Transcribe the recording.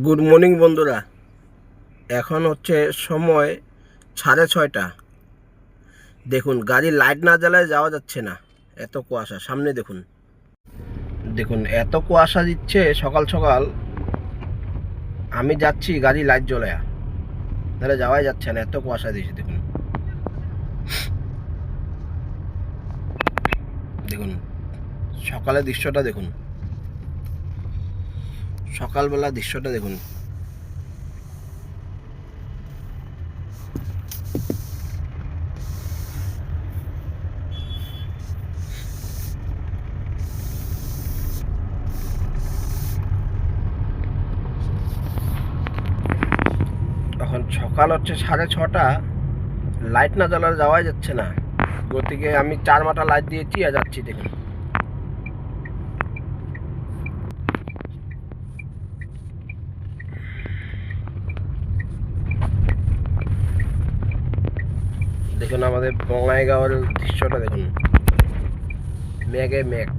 Good morning বন্ধুরা। এখন হচ্ছে সময় 6:30। দেখুন, গাড়ির লাইট না জ্বালায় যাওয়া যাচ্ছে না, এত কুয়াশা। সামনে দেখুন, দেখুন এত কুয়াশা দিচ্ছে সকাল সকাল। আমি যাচ্ছি গাড়ি লাইট জ্বলায়া, তাহলে যাওয়াই যাচ্ছে না, এত কুয়াশা দিচ্ছে। দেখুন দেখুন সকালের দৃশ্যটা দেখুন, সকালবেলা দৃশ্যটা দেখুন। এখন সকাল হচ্ছে 6:30, লাইট না জ্বালালে যাওয়াই যাচ্ছে না। গতিকে আমি 4 মাথা লাইট দিয়েছি আর যাচ্ছি। দেখুন দেখুন আমাদের বঙ্গাইগাঁওয়ের দৃশ্যটা দেখুন, মেঘে মেঘ।